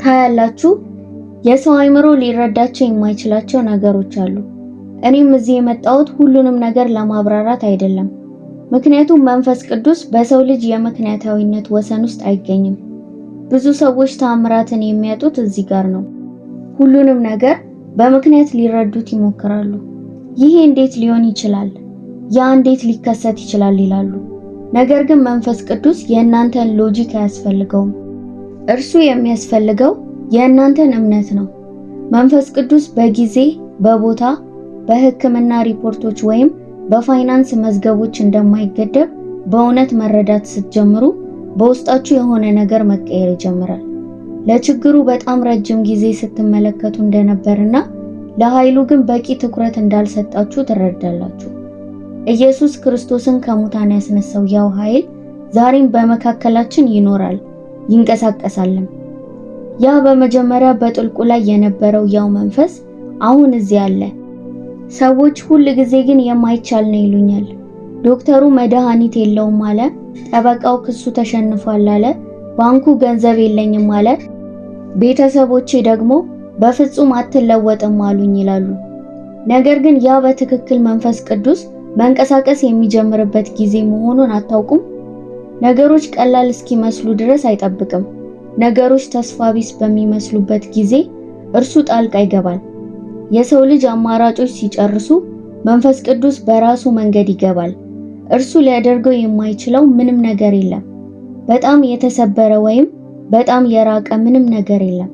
ታያላችሁ። የሰው አእምሮ ሊረዳቸው የማይችላቸው ነገሮች አሉ። እኔም እዚህ የመጣሁት ሁሉንም ነገር ለማብራራት አይደለም። ምክንያቱም መንፈስ ቅዱስ በሰው ልጅ የምክንያታዊነት ወሰን ውስጥ አይገኝም። ብዙ ሰዎች ተአምራትን የሚያጡት እዚህ ጋር ነው። ሁሉንም ነገር በምክንያት ሊረዱት ይሞክራሉ። ይሄ እንዴት ሊሆን ይችላል? ያ እንዴት ሊከሰት ይችላል ይላሉ። ነገር ግን መንፈስ ቅዱስ የእናንተን ሎጂክ አያስፈልገውም። እርሱ የሚያስፈልገው የእናንተን እምነት ነው። መንፈስ ቅዱስ በጊዜ፣ በቦታ፣ በሕክምና ሪፖርቶች ወይም በፋይናንስ መዝገቦች እንደማይገደብ በእውነት መረዳት ስትጀምሩ በውስጣችሁ የሆነ ነገር መቀየር ይጀምራል። ለችግሩ በጣም ረጅም ጊዜ ስትመለከቱ እንደነበርና ለኃይሉ ግን በቂ ትኩረት እንዳልሰጣችሁ ትረዳላችሁ። ኢየሱስ ክርስቶስን ከሙታን ያስነሳው ያው ኃይል ዛሬም በመካከላችን ይኖራል፣ ይንቀሳቀሳልም። ያ በመጀመሪያ በጥልቁ ላይ የነበረው ያው መንፈስ አሁን እዚህ አለ። ሰዎች ሁል ጊዜ ግን የማይቻል ነው ይሉኛል። ዶክተሩ መድኃኒት የለውም አለ፣ ጠበቃው ክሱ ተሸንፏል አለ፣ ባንኩ ገንዘብ የለኝም አለ፣ ቤተሰቦቼ ደግሞ በፍጹም አትለወጥም አሉኝ ይላሉ። ነገር ግን ያ በትክክል መንፈስ ቅዱስ መንቀሳቀስ የሚጀምርበት ጊዜ መሆኑን አታውቁም? ነገሮች ቀላል እስኪመስሉ ድረስ አይጠብቅም። ነገሮች ተስፋ ቢስ በሚመስሉበት ጊዜ እርሱ ጣልቃ ይገባል። የሰው ልጅ አማራጮች ሲጨርሱ መንፈስ ቅዱስ በራሱ መንገድ ይገባል። እርሱ ሊያደርገው የማይችለው ምንም ነገር የለም። በጣም የተሰበረ ወይም በጣም የራቀ ምንም ነገር የለም።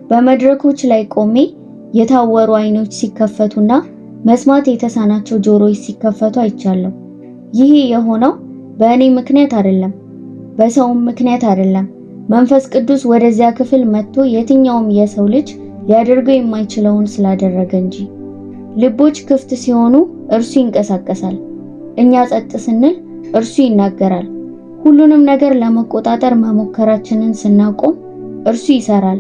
በመድረኮች ላይ ቆሜ የታወሩ አይኖች ሲከፈቱና መስማት የተሳናቸው ጆሮዎች ሲከፈቱ አይቻለሁ። ይሄ የሆነው በእኔ ምክንያት አይደለም፣ በሰውም ምክንያት አይደለም። መንፈስ ቅዱስ ወደዚያ ክፍል መጥቶ የትኛውም የሰው ልጅ ሊያደርገው የማይችለውን ስላደረገ እንጂ። ልቦች ክፍት ሲሆኑ እርሱ ይንቀሳቀሳል። እኛ ጸጥ ስንል እርሱ ይናገራል። ሁሉንም ነገር ለመቆጣጠር መሞከራችንን ስናቆም እርሱ ይሰራል።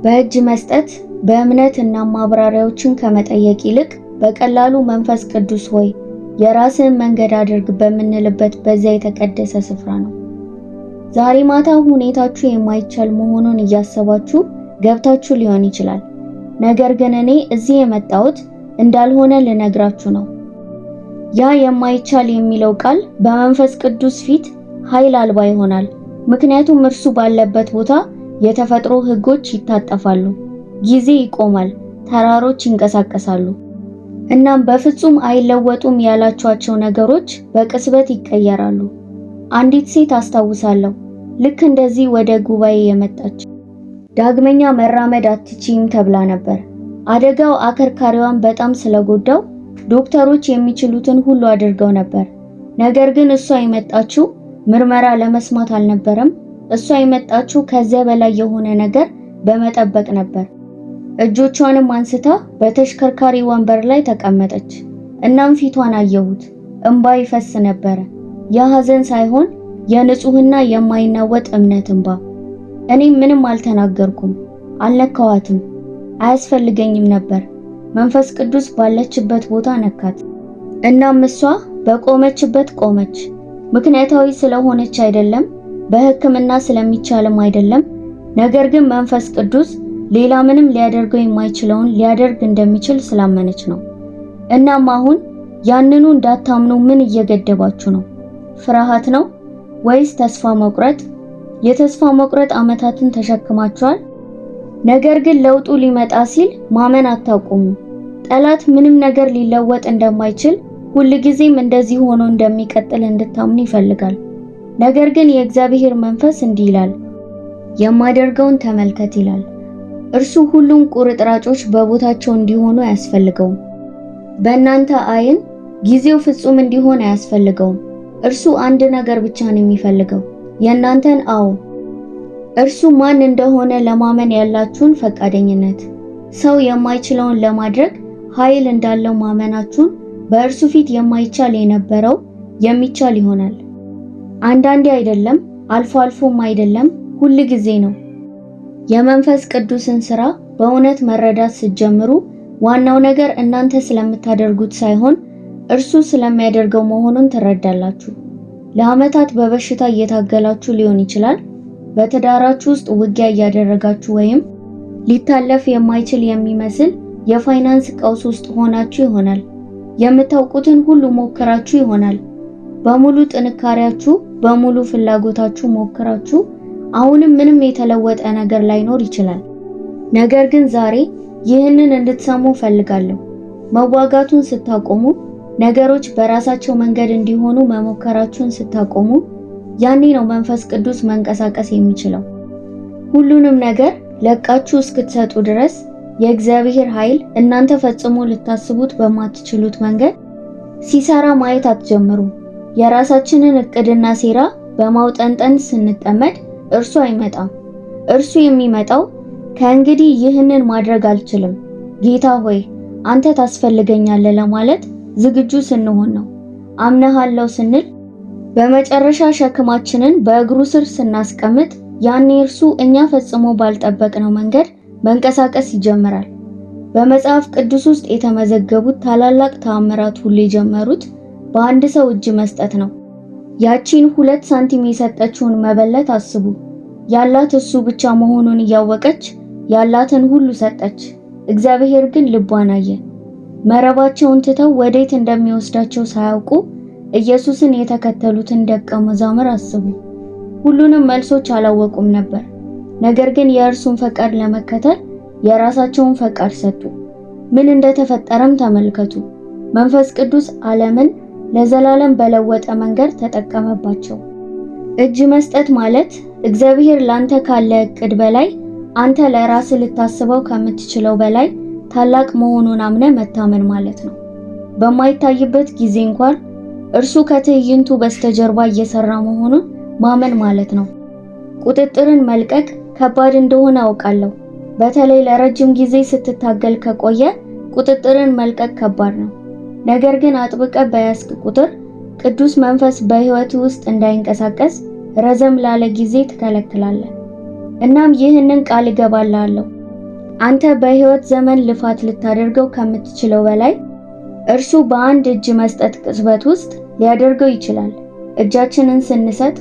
በእጅ መስጠት በእምነት እና ማብራሪያዎችን ከመጠየቅ ይልቅ በቀላሉ መንፈስ ቅዱስ ሆይ የራስህን መንገድ አድርግ በምንልበት በዚያ የተቀደሰ ስፍራ ነው። ዛሬ ማታ ሁኔታችሁ የማይቻል መሆኑን እያሰባችሁ ገብታችሁ ሊሆን ይችላል። ነገር ግን እኔ እዚህ የመጣሁት እንዳልሆነ ልነግራችሁ ነው። ያ የማይቻል የሚለው ቃል በመንፈስ ቅዱስ ፊት ኃይል አልባ ይሆናል። ምክንያቱም እርሱ ባለበት ቦታ የተፈጥሮ ሕጎች ይታጠፋሉ፣ ጊዜ ይቆማል፣ ተራሮች ይንቀሳቀሳሉ። እናም በፍጹም አይለወጡም ያላችኋቸው ነገሮች በቅጽበት ይቀየራሉ። አንዲት ሴት አስታውሳለሁ፣ ልክ እንደዚህ ወደ ጉባኤ የመጣች ዳግመኛ መራመድ አትችይም ተብላ ነበር። አደጋው አከርካሪዋን በጣም ስለጎዳው ዶክተሮች የሚችሉትን ሁሉ አድርገው ነበር። ነገር ግን እሷ የመጣችው ምርመራ ለመስማት አልነበረም። እሷ የመጣችው ከዚያ በላይ የሆነ ነገር በመጠበቅ ነበር። እጆቿንም አንስታ በተሽከርካሪ ወንበር ላይ ተቀመጠች። እናም ፊቷን አየሁት። እንባ ይፈስ ነበረ። የሐዘን ሳይሆን የንጹህና የማይናወጥ እምነት እንባ። እኔ ምንም አልተናገርኩም፣ አልነካዋትም፣ አያስፈልገኝም ነበር። መንፈስ ቅዱስ ባለችበት ቦታ ነካት። እናም እሷ በቆመችበት ቆመች። ምክንያታዊ ስለሆነች አይደለም፣ በሕክምና ስለሚቻልም አይደለም። ነገር ግን መንፈስ ቅዱስ ሌላ ምንም ሊያደርገው የማይችለውን ሊያደርግ እንደሚችል ስላመነች ነው። እናም አሁን ያንኑ እንዳታምኑ ምን እየገደባችሁ ነው? ፍርሃት ነው ወይስ ተስፋ መቁረጥ? የተስፋ መቁረጥ ዓመታትን ተሸክማችኋል። ነገር ግን ለውጡ ሊመጣ ሲል ማመን አታውቁም። ጠላት ምንም ነገር ሊለወጥ እንደማይችል ሁልጊዜም እንደዚህ ሆኖ እንደሚቀጥል እንድታምኑ ይፈልጋል። ነገር ግን የእግዚአብሔር መንፈስ እንዲህ ይላል፣ የማደርገውን ተመልከት ይላል። እርሱ ሁሉም ቁርጥራጮች በቦታቸው እንዲሆኑ አያስፈልገውም። በእናንተ አይን ጊዜው ፍጹም እንዲሆን አያስፈልገውም። እርሱ አንድ ነገር ብቻ ነው የሚፈልገው፣ የእናንተን አዎ። እርሱ ማን እንደሆነ ለማመን ያላችሁን ፈቃደኝነት። ሰው የማይችለውን ለማድረግ ኃይል እንዳለው ማመናችሁን በእርሱ ፊት የማይቻል የነበረው የሚቻል ይሆናል። አንዳንዴ አይደለም፣ አልፎ አልፎም አይደለም፣ ሁል ጊዜ ነው። የመንፈስ ቅዱስን ሥራ በእውነት መረዳት ስትጀምሩ ዋናው ነገር እናንተ ስለምታደርጉት ሳይሆን እርሱ ስለሚያደርገው መሆኑን ትረዳላችሁ። ለዓመታት በበሽታ እየታገላችሁ ሊሆን ይችላል። በትዳራችሁ ውስጥ ውጊያ እያደረጋችሁ ወይም ሊታለፍ የማይችል የሚመስል የፋይናንስ ቀውስ ውስጥ ሆናችሁ ይሆናል። የምታውቁትን ሁሉ ሞክራችሁ ይሆናል። በሙሉ ጥንካሬያችሁ፣ በሙሉ ፍላጎታችሁ ሞክራችሁ አሁንም ምንም የተለወጠ ነገር ላይኖር ይችላል። ነገር ግን ዛሬ ይህንን እንድትሰሙ ፈልጋለሁ። መዋጋቱን ስታቆሙ፣ ነገሮች በራሳቸው መንገድ እንዲሆኑ መሞከራችሁን ስታቆሙ፣ ያኔ ነው መንፈስ ቅዱስ መንቀሳቀስ የሚችለው። ሁሉንም ነገር ለቃችሁ እስክትሰጡ ድረስ የእግዚአብሔር ኃይል እናንተ ፈጽሞ ልታስቡት በማትችሉት መንገድ ሲሰራ ማየት አትጀምሩ። የራሳችንን እቅድና ሴራ በማውጠንጠን ስንጠመድ እርሱ አይመጣም። እርሱ የሚመጣው ከእንግዲህ ይህንን ማድረግ አልችልም፣ ጌታ ሆይ አንተ ታስፈልገኛለህ ለማለት ዝግጁ ስንሆን ነው። አምነሃለሁ ስንል በመጨረሻ ሸክማችንን በእግሩ ስር ስናስቀምጥ ያኔ እርሱ እኛ ፈጽሞ ባልጠበቅነው መንገድ መንቀሳቀስ ይጀምራል። በመጽሐፍ ቅዱስ ውስጥ የተመዘገቡት ታላላቅ ተአምራት ሁሉ የጀመሩት በአንድ ሰው እጅ መስጠት ነው። ያቺን 2 ሳንቲም የሰጠችውን መበለት አስቡ። ያላት እሱ ብቻ መሆኑን እያወቀች ያላትን ሁሉ ሰጠች። እግዚአብሔር ግን ልቧን አየ። መረባቸውን ትተው ወዴት እንደሚወስዳቸው ሳያውቁ ኢየሱስን የተከተሉትን ደቀ መዛሙር አስቡ። ሁሉንም መልሶች አላወቁም ነበር። ነገር ግን የእርሱን ፈቃድ ለመከተል የራሳቸውን ፈቃድ ሰጡ። ምን እንደተፈጠረም ተመልከቱ። መንፈስ ቅዱስ ዓለምን ለዘላለም በለወጠ መንገድ ተጠቀመባቸው። እጅ መስጠት ማለት እግዚአብሔር ላንተ ካለ እቅድ በላይ አንተ ለራስህ ልታስበው ከምትችለው በላይ ታላቅ መሆኑን አምነ መታመን ማለት ነው። በማይታይበት ጊዜ እንኳን እርሱ ከትዕይንቱ በስተጀርባ እየሰራ መሆኑን ማመን ማለት ነው። ቁጥጥርን መልቀቅ ከባድ እንደሆነ አውቃለሁ። በተለይ ለረጅም ጊዜ ስትታገል ከቆየ ቁጥጥርን መልቀቅ ከባድ ነው። ነገር ግን አጥብቀ በያዝክ ቁጥር ቅዱስ መንፈስ በሕይወት ውስጥ እንዳይንቀሳቀስ ረዘም ላለ ጊዜ ትከለክላለህ። እናም ይህንን ቃል እገባልሃለሁ፣ አንተ በሕይወት ዘመን ልፋት ልታደርገው ከምትችለው በላይ እርሱ በአንድ እጅ መስጠት ቅጽበት ውስጥ ሊያደርገው ይችላል። እጃችንን ስንሰጥ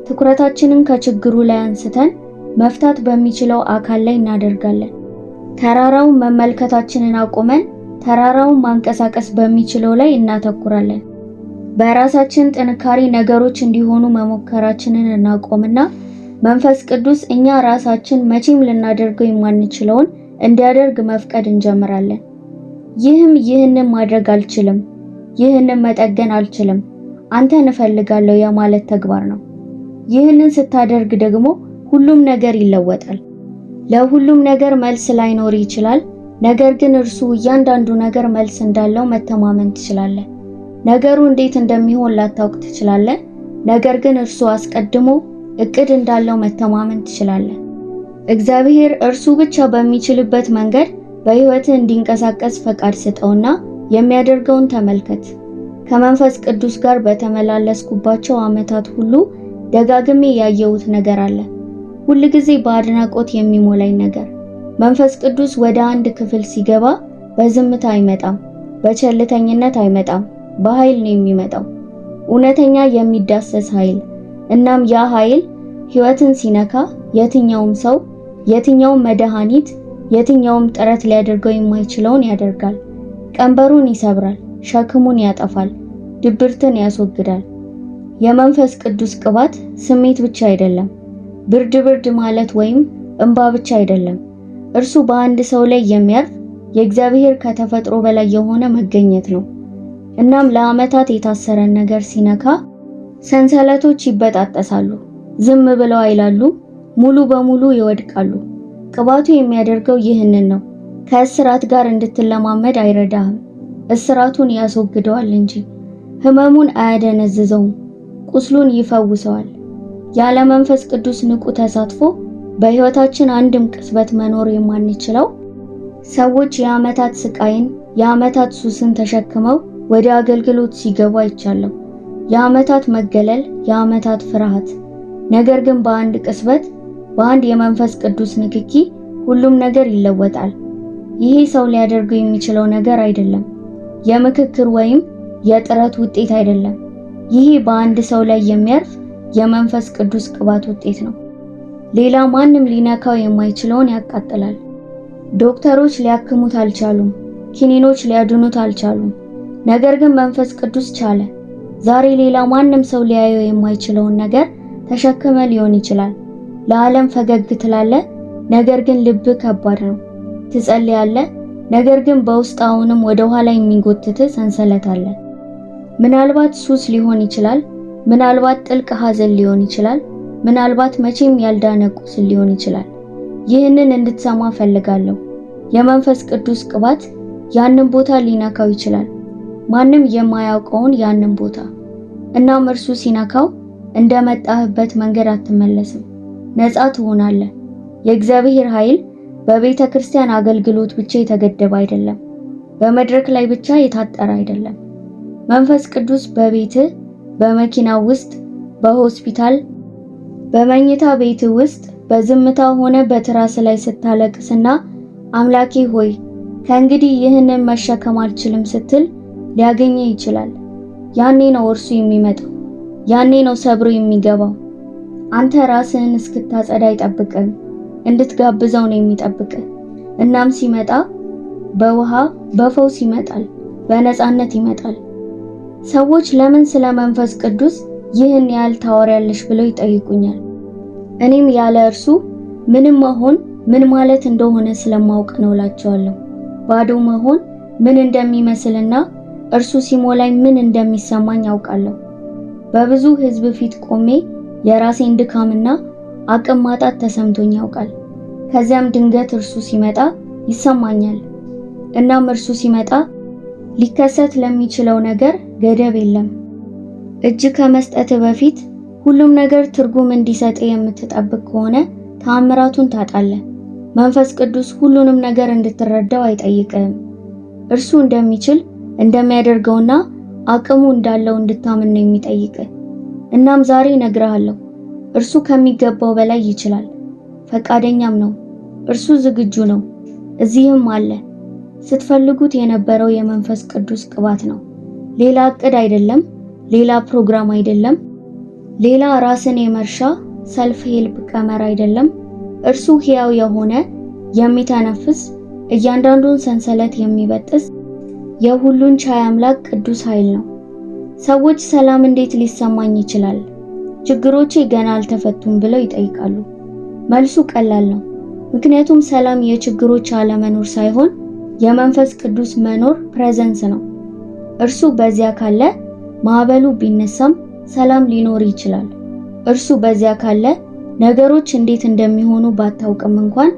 ትኩረታችንን ከችግሩ ላይ አንስተን መፍታት በሚችለው አካል ላይ እናደርጋለን። ተራራውን መመልከታችንን አቁመን ተራራውን ማንቀሳቀስ በሚችለው ላይ እናተኩራለን። በራሳችን ጥንካሬ ነገሮች እንዲሆኑ መሞከራችንን እናቆምና መንፈስ ቅዱስ እኛ ራሳችን መቼም ልናደርገው የማንችለውን እንዲያደርግ መፍቀድ እንጀምራለን። ይህንን ማድረግ አልችልም፣ ይህንን መጠገን አልችልም፣ አንተን እፈልጋለሁ የማለት ተግባር ነው። ይህንን ስታደርግ ደግሞ ሁሉም ነገር ይለወጣል። ለሁሉም ነገር መልስ ላይኖር ይችላል። ነገር ግን እርሱ እያንዳንዱ ነገር መልስ እንዳለው መተማመን ትችላለህ። ነገሩ እንዴት እንደሚሆን ላታውቅ ትችላለህ። ነገር ግን እርሱ አስቀድሞ እቅድ እንዳለው መተማመን ትችላለህ። እግዚአብሔር እርሱ ብቻ በሚችልበት መንገድ በሕይወትህ እንዲንቀሳቀስ ፈቃድ ስጠውና የሚያደርገውን ተመልከት። ከመንፈስ ቅዱስ ጋር በተመላለስኩባቸው ዓመታት ሁሉ ደጋግሜ ያየሁት ነገር አለ። ሁልጊዜ በአድናቆት የሚሞላኝ ነገር። መንፈስ ቅዱስ ወደ አንድ ክፍል ሲገባ በዝምታ አይመጣም፣ በቸልተኝነት አይመጣም፣ በኃይል ነው የሚመጣው። እውነተኛ የሚዳሰስ ኃይል። እናም ያ ኃይል ሕይወትን ሲነካ የትኛውም ሰው፣ የትኛውም መድኃኒት፣ የትኛውም ጥረት ሊያደርገው የማይችለውን ያደርጋል። ቀንበሩን ይሰብራል፣ ሸክሙን ያጠፋል፣ ድብርትን ያስወግዳል። የመንፈስ ቅዱስ ቅባት ስሜት ብቻ አይደለም፣ ብርድ ማለት ወይም እንባ ብቻ አይደለም። እርሱ በአንድ ሰው ላይ የሚያርፍ የእግዚአብሔር ከተፈጥሮ በላይ የሆነ መገኘት ነው። እናም ለዓመታት የታሰረን ነገር ሲነካ ሰንሰለቶች ይበጣጠሳሉ፣ ዝም ብለው አይላሉ፣ ሙሉ በሙሉ ይወድቃሉ። ቅባቱ የሚያደርገው ይህንን ነው። ከእስራት ጋር እንድትለማመድ አይረዳህም፣ እስራቱን ያስወግደዋል እንጂ ህመሙን አያደነዝዘውም፣ ቁስሉን ይፈውሰዋል። ያለ መንፈስ ቅዱስ ንቁ ተሳትፎ በሕይወታችን አንድም ቅጽበት መኖር የማንችለው ሰዎች የዓመታት ስቃይን፣ የዓመታት ሱስን ተሸክመው ወደ አገልግሎት ሲገቡ አይቻለሁ። የዓመታት መገለል፣ የዓመታት ፍርሃት። ነገር ግን በአንድ ቅጽበት፣ በአንድ የመንፈስ ቅዱስ ንክኪ ሁሉም ነገር ይለወጣል። ይሄ ሰው ሊያደርገው የሚችለው ነገር አይደለም። የምክክር ወይም የጥረት ውጤት አይደለም። ይሄ በአንድ ሰው ላይ የሚያርፍ የመንፈስ ቅዱስ ቅባት ውጤት ነው። ሌላ ማንም ሊነካው የማይችለውን ያቃጥላል። ዶክተሮች ሊያክሙት አልቻሉም። ኪኒኖች ሊያድኑት አልቻሉም። ነገር ግን መንፈስ ቅዱስ ቻለ። ዛሬ ሌላ ማንም ሰው ሊያየው የማይችለውን ነገር ተሸክመ ሊሆን ይችላል። ለዓለም ፈገግ ትላለህ፣ ነገር ግን ልብ ከባድ ነው። ትጸልያለህ፣ ነገር ግን በውስጥ አሁንም ወደ ኋላ የሚጎትት ሰንሰለት አለ። ምናልባት ሱስ ሊሆን ይችላል። ምናልባት ጥልቅ ሐዘን ሊሆን ይችላል። ምናልባት መቼም ያልዳነ ቁስል ሊሆን ይችላል። ይህንን እንድትሰማ ፈልጋለሁ። የመንፈስ ቅዱስ ቅባት ያንን ቦታ ሊነካው ይችላል። ማንም የማያውቀውን ያንን ቦታ። እናም እርሱ ሲነካው እንደመጣህበት መንገድ አትመለስም። ነፃ ትሆናለህ። የእግዚአብሔር ኃይል በቤተ ክርስቲያን አገልግሎት ብቻ የተገደበ አይደለም። በመድረክ ላይ ብቻ የታጠረ አይደለም። መንፈስ ቅዱስ በቤትህ፣ በመኪና ውስጥ፣ በሆስፒታል፣ በመኝታ ቤት ውስጥ በዝምታ ሆነ በትራስ ላይ ስታለቅስና አምላኬ ሆይ ከእንግዲህ ይህንን መሸከም አልችልም ስትል ሊያገኘ ይችላል። ያኔ ነው እርሱ የሚመጣው። ያኔ ነው ሰብሮ የሚገባው። አንተ ራስህን እስክታጸዳ አይጠብቅም፣ እንድትጋብዘው ነው የሚጠብቅህ። እናም ሲመጣ በውሃ በፈውስ ይመጣል፣ በነፃነት ይመጣል። ሰዎች ለምን ስለ መንፈስ ቅዱስ ይህን ያህል ታወሪያለሽ ብለው ይጠይቁኛል። እኔም ያለ እርሱ ምንም መሆን ምን ማለት እንደሆነ ስለማውቅ ነው እላቸዋለሁ። ባዶ መሆን ምን እንደሚመስልና እርሱ ሲሞላኝ ምን እንደሚሰማኝ ያውቃለሁ። በብዙ ሕዝብ ፊት ቆሜ የራሴን ድካምና አቅም ማጣት ተሰምቶኝ ያውቃል። ከዚያም ድንገት እርሱ ሲመጣ ይሰማኛል። እናም እርሱ ሲመጣ ሊከሰት ለሚችለው ነገር ገደብ የለም። እጅ ከመስጠት በፊት ሁሉም ነገር ትርጉም እንዲሰጥ የምትጠብቅ ከሆነ ተአምራቱን ታጣለህ። መንፈስ ቅዱስ ሁሉንም ነገር እንድትረዳው አይጠይቅም። እርሱ እንደሚችል እንደሚያደርገውና አቅሙ እንዳለው እንድታምን ነው የሚጠይቅህ። እናም ዛሬ እነግርሃለሁ፣ እርሱ ከሚገባው በላይ ይችላል። ፈቃደኛም ነው። እርሱ ዝግጁ ነው። እዚህም አለ። ስትፈልጉት የነበረው የመንፈስ ቅዱስ ቅባት ነው። ሌላ እቅድ አይደለም፣ ሌላ ፕሮግራም አይደለም፣ ሌላ ራስን የመርሻ ሰልፍ ሄልፕ ቀመር አይደለም። እርሱ ሕያው የሆነ የሚተነፍስ እያንዳንዱን ሰንሰለት የሚበጥስ የሁሉን ቻይ አምላክ ቅዱስ ኃይል ነው። ሰዎች ሰላም እንዴት ሊሰማኝ ይችላል? ችግሮቼ ገና አልተፈቱም ብለው ይጠይቃሉ። መልሱ ቀላል ነው። ምክንያቱም ሰላም የችግሮች አለመኖር ሳይሆን የመንፈስ ቅዱስ መኖር ፕሬዘንስ ነው። እርሱ በዚያ ካለ ማዕበሉ ቢነሳም ሰላም ሊኖር ይችላል። እርሱ በዚያ ካለ ነገሮች እንዴት እንደሚሆኑ ባታውቅም እንኳን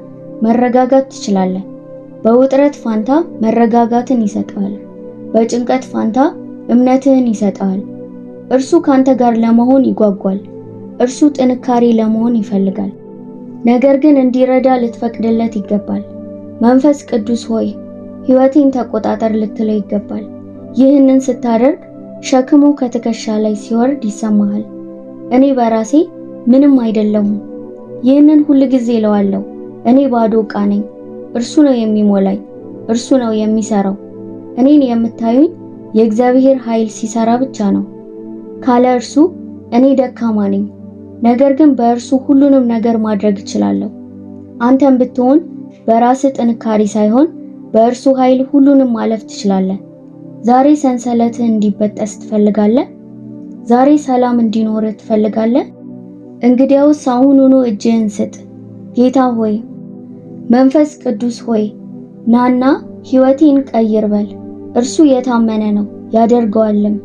መረጋጋት ትችላለህ። በውጥረት ፋንታ መረጋጋትን ይሰጣል። በጭንቀት ፋንታ እምነትህን ይሰጣል። እርሱ ካንተ ጋር ለመሆን ይጓጓል። እርሱ ጥንካሬ ለመሆን ይፈልጋል። ነገር ግን እንዲረዳ ልትፈቅድለት ይገባል። መንፈስ ቅዱስ ሆይ ሕይወቴን ተቆጣጠር ልትለው ይገባል። ይህንን ስታደርግ ሸክሙ ከትከሻ ላይ ሲወርድ ይሰማሃል። እኔ በራሴ ምንም አይደለሁም። ይህንን ሁል ጊዜ እለዋለሁ። እኔ ባዶ ዕቃ ነኝ። እርሱ ነው የሚሞላኝ። እርሱ ነው የሚሰራው። እኔን የምታዩኝ የእግዚአብሔር ኃይል ሲሰራ ብቻ ነው። ካለ እርሱ እኔ ደካማ ነኝ። ነገር ግን በእርሱ ሁሉንም ነገር ማድረግ እችላለሁ። አንተም ብትሆን በራስህ ጥንካሬ ሳይሆን በእርሱ ኃይል ሁሉንም ማለፍ ትችላለህ። ዛሬ ሰንሰለትህ እንዲበጠስ ትፈልጋለህ? ዛሬ ሰላም እንዲኖርህ ትፈልጋለህ? እንግዲያውስ አሁኑኑ እጅህን ስጥ። ጌታ ሆይ፣ መንፈስ ቅዱስ ሆይ፣ ናና ሕይወቴን ቀይር በል። እርሱ የታመነ ነው ያደርገዋልም።